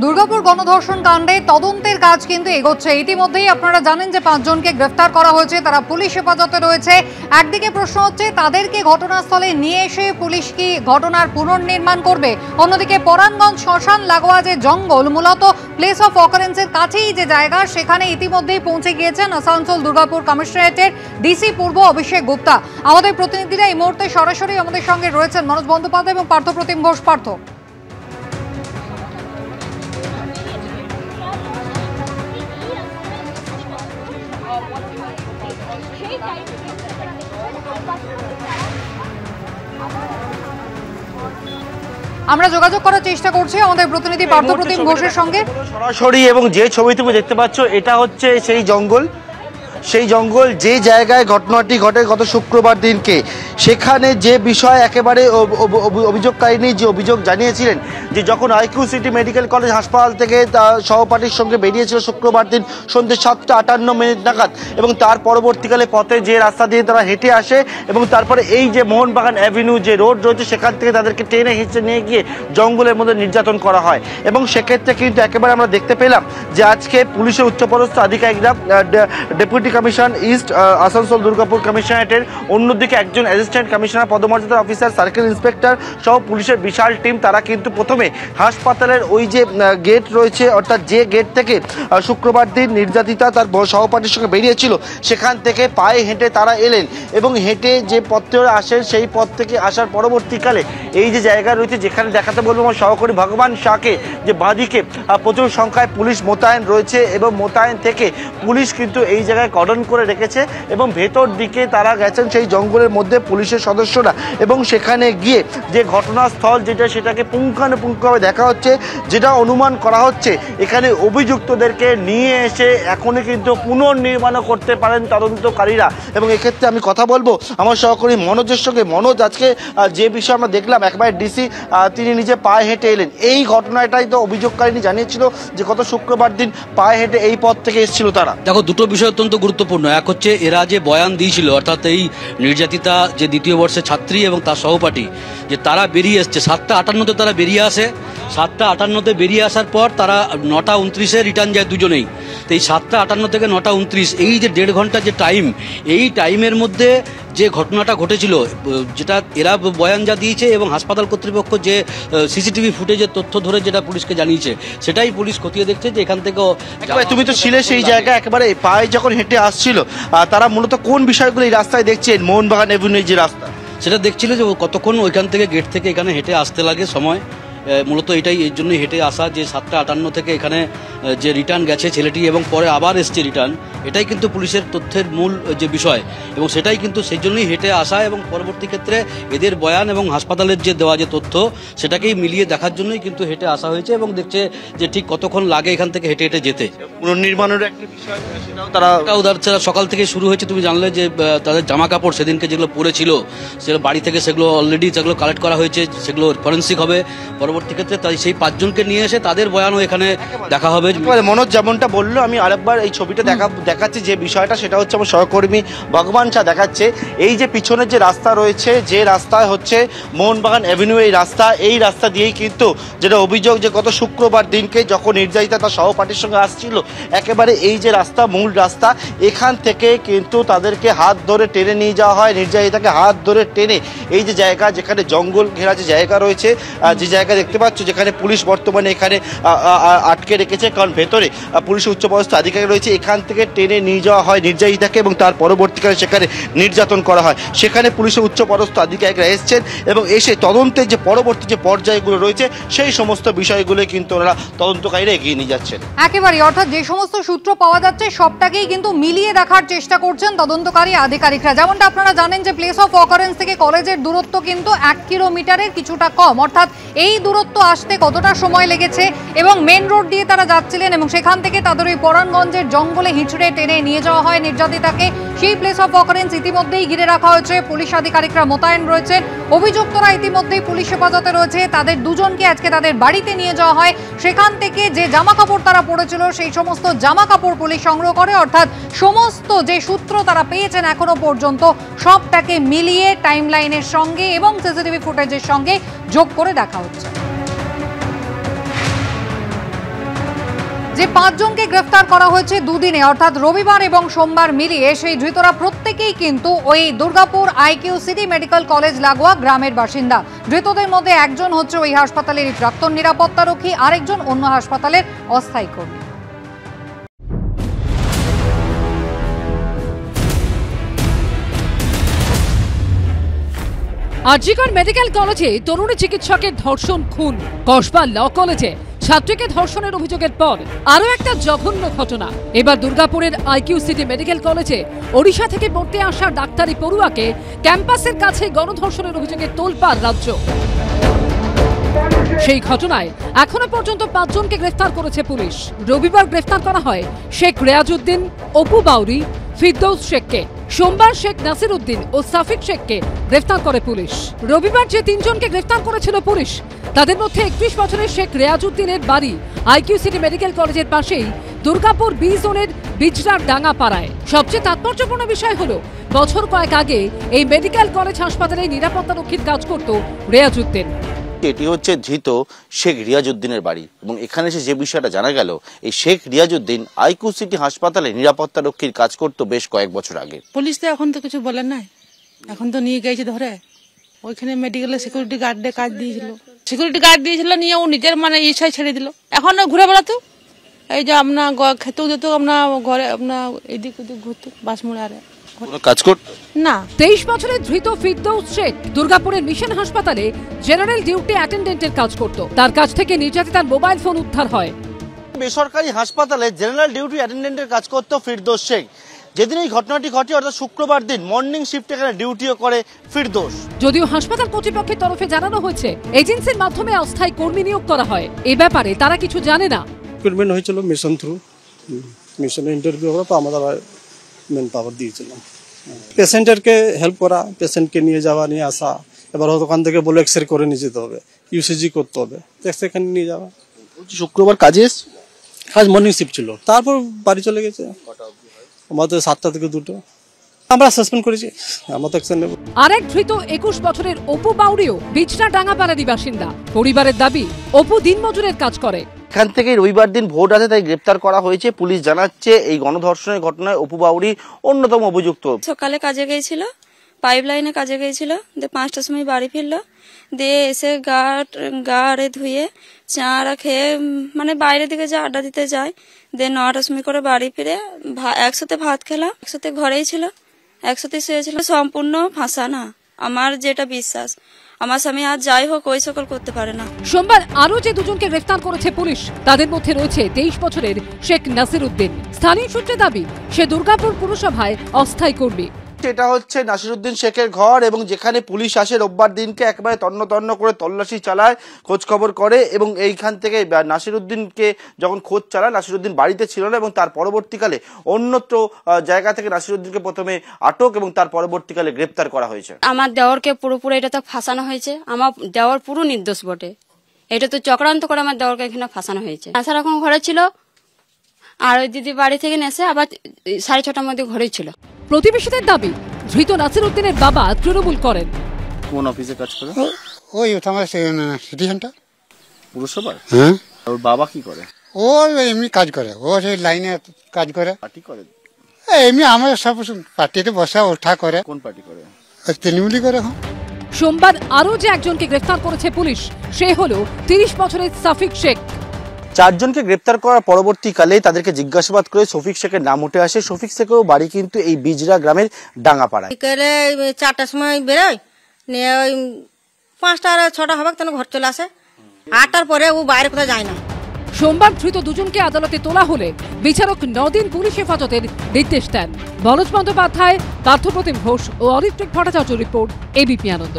দুর্গাপুর গণধর্ষণ কাণ্ডে তদন্তের কাজ কিন্তু এগোচ্ছে। ইতিমধ্যেই আপনারা জানেন যে 5 জনকে গ্রেফতার করা হয়েছে, তারা পুলিশ হেফাজতে রয়েছে। একদিকে প্রশ্ন হচ্ছে তাদেরকে ঘটনাস্থলে নিয়ে এসে পুলিশ কি ঘটনার পুনর্নির্মাণ করবে, অন্যদিকে পরাণগঞ্জ শ্মশান লাগোয়া যে জঙ্গল, মূলত প্লেস অফ অকারেন্সের কাছেই যে জায়গা, সেখানে ইতিমধ্যেই পৌঁছে গিয়েছেন আসানসোল দুর্গাপুর কমিশনারেটের ডিসি পূর্ব অভিষেক গুপ্তা। আমাদের প্রতিনিধিরা এই মুহূর্তে সরাসরি আমাদের সঙ্গে রয়েছেন, মনোজ বন্দ্যোপাধ্যায় এবং পার্থপ্রতিম ঘোষ। পার্থ, আমরা যোগাযোগ করার চেষ্টা করছি আমাদের প্রতিনিধি পার্থপ্রতিম ঘোষের সঙ্গে সরাসরি। এবং যে ছবি তুমি দেখতে পাচ্ছ এটা হচ্ছে সেই জঙ্গল, যে জায়গায় ঘটনাটি ঘটে গত শুক্রবার দিনকে। সেখানে যে বিষয় একেবারে অভিযোগকারিনী যে অভিযোগ জানিয়েছিলেন যে যখন আইকিউ সিটি মেডিকেল কলেজ হাসপাতাল থেকে সহপাঠীর সঙ্গে বেরিয়েছিল শুক্রবার দিন সন্ধ্যে 7:58 নাগাদ, এবং তার পরবর্তীকালে পথে যে রাস্তা দিয়ে তারা হেঁটে আসে এবং তারপরে এই যে মোহনবাগান অ্যাভিনিউ যে রোড রয়েছে সেখান থেকে তাদেরকে টেনে হিঁচড়ে নিয়ে গিয়ে জঙ্গলের মধ্যে নির্যাতন করা হয়। এবং সেক্ষেত্রে কিন্তু একেবারে আমরা দেখতে পেলাম যে আজকে পুলিশের উচ্চপদস্থ আধিকারিকরা, deputy commission east Asansol Durgapur কমিশনারেটের, অন্যদিকে একজন অ্যাসিস্ট্যান্ট কমিশনার পদমর্যাদার অফিসার, সার্কেল ইন্সপেক্টর সহ পুলিশের বিশাল টিম, তারা কিন্তু প্রথমে হাসপাতালের ওই যে গেট রয়েছে, অর্থাৎ যে গেট থেকে শুক্রবার দিন নির্যাতিতা তার সহপাঠীর সঙ্গে বেরিয়েছিল সেখান থেকে পায়ে হেঁটে তারা এলেন। এবং হেঁটে যে পথ ধরে আসেন সেই পথ থেকে আসার পরবর্তীকালে এই যে জায়গা রয়েছে যেখানে দেখাতে বলবো আমার সহকারী ভগবান শাহকে, যে বাঁদিকে প্রচুর সংখ্যায় পুলিশ মোতায়েন রয়েছে এবং মোতায়েন থেকে পুলিশ কিন্তু এই জায়গায় কর্ডন করে রেখেছে এবং ভেতর দিকে তারা গেছেন সেই জঙ্গলের মধ্যে পুলিশের সদস্যরা। এবং সেখানে গিয়ে যে ঘটনাস্থল যেটা সেটাকে পুঙ্খানুপুঙ্খভাবে দেখা হচ্ছে, যেটা অনুমান করা হচ্ছে এখানে অভিযুক্তদেরকে নিয়ে এসে এখনই কিন্তু পুনর্নির্মাণও করতে পারেন তদন্তকারীরা। এবং এক্ষেত্রে আমি কথা বলবো আমার সহকর্মী মনোজের সঙ্গে। মনোজ, আজকে যে বিষয় আমরা দেখলাম একবার ডিসি তিনি নিজে পায়ে হেঁটে এলেন, এই ঘটনাটাই তো অভিযোগকারিনী জানিয়েছিল যে গত শুক্রবার দিন পায়ে হেঁটে এই পথ থেকে এসেছিল তারা। দেখো, দুটো বিষয় অত্যন্ত গুরুত্বপূর্ণ। এক হচ্ছে এরা যে বয়ান দিয়েছিল, অর্থাৎ এই নির্যাতিতা যে দ্বিতীয় বর্ষের ছাত্রী এবং তার সহপাঠী, যে তারা বেরিয়ে এসছে 7:58 তারা বেরিয়ে আসে। 7:58 বেরিয়ে আসার পর তারা 9:29 রিটার্ন যায় দুজনেই। তো এই 7:58 থেকে 9:29 এই যে 1.5 ঘন্টা যে টাইম, এই টাইমের মধ্যে যে ঘটনাটা ঘটেছিল, যেটা এরা বয়ান যা দিয়েছে এবং হাসপাতাল কর্তৃপক্ষ যে সিসিটিভি ফুটেজের তথ্য ধরে যেটা পুলিশকে জানিয়েছে, সেটাই পুলিশ খতিয়ে দেখছে যে এখান থেকে। তুমি তো ছিলে সেই জায়গায়, একেবারে পায়ে যখন হেঁটে আসছিল তারা মূলত কোন বিষয়গুলো এই রাস্তায় দেখছেন, মোহনবাগান এভিনিউ যে রাস্তা সেটা দেখছিল যে কতক্ষণ ওইখান থেকে গেট থেকে এখানে হেঁটে আসতে লাগে সময়। মূলত এটাই এর জন্যই হেঁটে আসা, যে 7:58 থেকে এখানে যে রিটার্ন গেছে ছেলেটি এবং পরে আবার এসছে রিটার্ন, এটাই কিন্তু পুলিশের তথ্যের মূল যে বিষয়। এবং সেটাই কিন্তু সেই জন্যই হেঁটে আসা এবং পরবর্তী ক্ষেত্রে এদের বয়ান এবং হাসপাতালের যে দেওয়া যে তথ্য সেটাকেই মিলিয়ে দেখার জন্যই কিন্তু হেঁটে আসা হয়েছে এবং দেখছে যে ঠিক কতক্ষণ লাগে এখান থেকে হেঁটে হেঁটে যেতে। পুনর্নির্মাণের একটা বিষয় তারা সকাল থেকে শুরু হয়েছে। তুমি জানলে যে তাদের জামা কাপড় সেদিনকে যেগুলো পরেছিল সেগুলো বাড়ি থেকে সেগুলো অলরেডি যেগুলো কালেক্ট করা হয়েছে, সেগুলো ফরেন্সিক হবে পরবর্তী ক্ষেত্রে। তাই সেই 5 জনকে নিয়ে এসে তাদের বয়ানও এখানে দেখা হবে। মনোজ যেমনটা বললো, আমি আরেকবার এই ছবিটা দেখাচ্ছি যে বিষয়টা, সেটা হচ্ছে আমার সহকর্মী ভগবান শাহ দেখাচ্ছে। এই যে পিছনের যে রাস্তা রয়েছে, যে রাস্তায় হচ্ছে মোহনবাগান অ্যাভিনিউ, এই রাস্তা দিয়েই কিন্তু যেটা অভিযোগ যে গত শুক্রবার দিনকে যখন নির্যাতিতা তার সহপাঠীর সঙ্গে আসছিল, একেবারে এই যে রাস্তা, মূল রাস্তা, এখান থেকে কিন্তু তাদেরকে হাত ধরে টেনে নিয়ে যাওয়া হয়। নির্যাতিতাকে হাত ধরে টেনে এই যে জায়গা, যেখানে জঙ্গল ঘেরা যে জায়গা রয়েছে, যে জায়গা দেখতে পাচ্ছ যেখানে পুলিশ বর্তমানে এখানে আটকে রেখেছে, কারণ ভেতরে পুলিশের উচ্চপদস্থ আধিকারিক রয়েছে, এখান থেকে টেনে নিয়ে যাওয়া হয় নির্যাতিতাকে এবং তার পরবর্তীকালে সেখানে নির্যাতন করা হয়। সেখানে পুলিশের উচ্চপদস্থ আধিকারিকরা এসছেন এবং এসে তদন্তের যে পরবর্তী যে পর্যায়গুলো রয়েছে সেই সমস্ত বিষয়গুলো কিন্তু ওনারা তদন্তকারীরা এগিয়ে নিয়ে যাচ্ছেন। একেবারে, অর্থাৎ যে সমস্ত সূত্র পাওয়া যাচ্ছে সবটাকেই কিন্তু মিলিয়ে দেখার চেষ্টা করছেন তদন্তকারী আধিকারিকরা। যেমনটা আপনারা জানেন যে প্লেস অফ অকারেন্স থেকে কলেজের দূরত্ব কিন্তু 1 কিলোমিটারের কিছুটা কম, অর্থাৎ এই দূরত্ব আসতে কতটা সময় লেগেছে এবং মেন রোড দিয়ে তারা যাচ্ছিলেন এবং সেখান থেকে তাদের ওই পরাণগঞ্জের জঙ্গলে হিঁচড়ে টেনে নিয়ে যাওয়া হয় নির্যাতিতাকে। সেই প্লেস অফ অকারেন্স ইতিমধ্যেই ঘিরে রাখা হয়েছে, পুলিশ আধিকারিকরা মোতায়েন রয়েছেন, অভিযুক্তরা ইতিমধ্যেই পুলিশ হেফাজতে রয়েছে। তাদের দুজনকে আজকে তাদের বাড়িতে নিয়ে যাওয়া হয়। সেখান থেকে যে জামা কাপড় তারা পরেছিল সেই সমস্ত জামা কাপড় পুলিশ সংগ্রহ করে, অর্থাৎ সমস্ত যে সূত্র তারা পেয়েছেন এখনো পর্যন্ত সবটাকে মিলিয়ে টাইমলাইনের সঙ্গে এবং সিসিটিভি ফুটেজের সঙ্গে যোগ করে দেখা হচ্ছে। যে 5 জনকে গ্রেফতার করা হয়েছে দুদিনে অর্থাৎ রবিবার এবং সোমবার মিলিয়ে সেই ধৃতরা প্রত্যেকেই কিন্তু ওই Durgapur IQ city medical college লাগোয়া গ্রামের বাসিন্দা। ধৃতদের মধ্যে একজন হচ্ছে ওই হাসপাতালের প্রাক্তন নিরাপত্তারক্ষী, আরেকজন অন্য হাসপাতালের অস্থায়ী কর্মী। আরজিকর মেডিকেল কলেজে তরুণী চিকিৎসকের ধর্ষণ খুন। কসবা ল কলেজে ছাত্রীকে ধর্ষণের অভিযোগের পর আরও একটা জঘন্য ঘটনা। এবার দুর্গাপুরের আইকিউ সিটি মেডিকেল কলেজে ওড়িশা থেকে পড়তে আসা ডাক্তারি পড়ুয়াকে ক্যাম্পাসের কাছে গণধর্ষণের অভিযোগে তোলপাড় রাজ্য। সেই ঘটনায় এখনো পর্যন্ত 5 জনকে গ্রেফতার করেছে পুলিশ। রবিবার গ্রেফতার করা হয় শেখ রেয়াজউদ্দিন, অপু বাউরি, ফিরদৌস শেখকে। সোমবার শেখ নাসির উদ্দিন ও সাফিক শেখকে গ্রেফতার করে পুলিশ। রবিবার যে 3 জনকে গ্রেফতার করেছিল পুলিশ, তাদের মধ্যে 31 বছরের শেখ রেয়াজউদ্দিনের বাড়ি আইকিউ সিটি মেডিকেল কলেজের পাশেই দুর্গাপুর বি জোনের বিজরার ডাঙ্গা পাড়ায়। সবচেয়ে তাৎপর্যপূর্ণ বিষয় হলো বছর কয়েক আগে এই মেডিকেল কলেজ হাসপাতালে নিরাপত্তারক্ষীর কাজ করত রেয়াজউদ্দিন। এটি হচ্ছে ধৃত শেখ রিয়াজউদ্দিনের বাড়ি এবং এখানে এসে যে বিষয়টা জানা গেল, এই শেখ রিয়াজউদ্দিন আইকিউ সিটি হাসপাতালে নিরাপত্তারক্ষীর কাজ করত বেশ কয়েক বছর আগে। পুলিশ তো এখন তো কিছু বলেন নাই, এখন তো নিয়ে গেছে ধরে ওইখানে মেডিকেলে সিকিউরিটি গার্ডে কাজ দিয়েছিল, সিকিউরিটি গার্ড দিয়েছিল, নিয়ে ও নিজের মানে ইচ্ছায় ছেড়ে দিল। এখন ঘুরে বেড়াতো, এই যে আপনার খেতেও যেত, আপনার ঘরে আপনার এদিক ওদিক ঘুরতো বাস মোড়ে, আরে কাজ করত না। 23 বছরের ধৃত ফিরদৌস শেখ দুর্গাপুরের মিশন হাসপাতালে জেনারেল ডিউটি অ্যাটেন্ডেন্টের কাজ করত। তার কাছ থেকে নির্যাতিতার মোবাইল ফোন উদ্ধার হয়। বেসরকারি হাসপাতালে জেনারেল ডিউটি অ্যাটেন্ডেন্টের কাজ করত ফিরদৌস শেখ। যেদিন এই ঘটনাটি ঘটে অর্থাৎ শুক্রবার দিন মর্নিং শিফটে এখানে ডিউটিও করে ফিরদৌস। যদিও হাসপাতাল কর্তৃপক্ষের তরফে জানানো হয়েছে এজেন্সির মাধ্যমে অস্থায়ী কর্মী নিয়োগ করা হয়, এ ব্যাপারে তারা কিছু জানে না। রিক্রুটমেন্ট হয়েছিল মিশন থ্রু, মিশনে ইন্টারভিউ হলো, তো আমাদের মেন পাওয়ার দিয়েছিলাম পেশেন্টেরকে হেল্প করা, পেশেন্টকে নিয়ে যাওয়া নিয়ে আসা। এবার ওখান থেকে বলে এক্সরে করে নিয়ে যেতে হবে, ইউসিজি করতে হবে, সেখানে নিয়ে যাওয়া। শুক্রবার কাজে আজ মর্নিং শিফট ছিল, তারপর বাড়ি চলে গেছে। আমাদের 7টা থেকে 2টো আমরা সাসপেন্ড করেছি, আমরা তো অ্যাকশন নেব। আরেক ধৃত 21 বছরের অপু বাউরিও বিচরা ডাঙ্গাপাড়ারই বাসিন্দা। পরিবারের দাবি অপু দিনমজুরের কাজ করে। এখান থেকে রবিবার দিন ভোর রাতে তাই গ্রেপ্তার করা হয়েছে। পুলিশ জানাচ্ছে এই গণধর্ষণের ঘটনায় অপু বাউরি অন্যতম অভিযুক্ত। সকালে কাজে গিয়েছিল, পাইপ লাইনে কাজে গিয়েছিল, দিয়ে 5টার সময় বাড়ি ফিরলো, দিয়ে এসে গাড়ে ধুয়ে চারা খেয়ে মানে বাইরের দিকে যা আড্ডা দিতে যায়, দিয়ে 9টার সময় করে বাড়ি ফিরে একসাথে ভাত খেলাম, একসাথে ঘরেই ছিল, একসাথে শুয়েছিল। সম্পূর্ণ ফাঁসা না, আমার যেটা বিশ্বাস, আমার স্বামী আজ যাই হোক ওই সকল করতে পারে না। সোমবার আরো যে 2 জনকে গ্রেফতার করেছে পুলিশ, তাদের মধ্যে রয়েছে 23 বছরের শেখ নাসির উদ্দিন। স্থানীয় সূত্রে দাবি সে দুর্গাপুর পুরসভায় অস্থায়ী কর্মী। এটা হচ্ছে নাসিরউদ্দিন শেখের ঘর এবং যেখানে পুলিশ আসে রোববার দিনকে একেবারে তন্ন করে তল্লাশি চালায়, খোঁজ খবর করে এবং এইখান থেকে নাসিরউদ্দিনকে যখন খোঁজ চালায়, নাসিরউদ্দিন বাড়িতে ছিল না এবং তার পরবর্তীকালে অন্যত্র জায়গা থেকে নাসিরউদ্দিনকে প্রথমে আটক এবং তার পরবর্তীকালে গ্রেপ্তার করা হয়েছে। আমার দেওরকে পুরোপুরি এটা তো ফাঁসানো হয়েছে, আমার দেওর পুরো নির্দোষ বটে, এটা তো চক্রান্ত করে আমার দেওরকে এখানে ফাঁসানো হয়েছে। সারাক্ষণ ঘরে ছিল, আর ওই দিদি বাড়ি থেকে এসে আবার 6:30টার মধ্যে ঘরেই ছিল। প্রতিবেশীদের দাবি ধৃত নাসির উদ্দিনের বাবা তৃণমূল করেন। কোন অফিসে কাজ করে? ওই আমার সিটি সেন্টার পুরসভা। হ্যাঁ। ওর বাবা কি করে? ও এমনি কাজ করে, ও সেই লাইনে কাজ করে। পার্টি করে? এমনি আমার সব পার্টিতে বসা ওঠা করে। কোন পার্টি করে? তৃণমূলই করে। সোমবার আরো যে একজনকে গ্রেফতার করেছে পুলিশ, সে হলো 30 বছরের সাফিক শেখ। 4 জনকে গ্রেপ্তার করার পরবর্তীকালে তাদেরকে জিজ্ঞাসাবাদ করে শফিক শেখের নাম উঠে আসে। শফিক শেখের বাড়ি কিন্তু এই বিজরা গ্রামের ডাঙ্গাপাড়ায়। বিকেলে 4টার সময় বেরোয়, নিয়ে ওই 5টা আর 6টা হবে তখন ঘর চলে আসে। 8টার পরে ও বাইরে কোথাও যায় না। সোমবার ধৃত 2 জনকে আদালতে তোলা হলে বিচারক 9 দিন পুলিশ হেফাজতের নির্দেশ দেন। বলজ বন্দ্যোপাধ্যায়, পার্থপ্রতিম ঘোষ ও অরিত্রিক ভট্টাচার্য রিপোর্ট, এবিপি আনন্দ।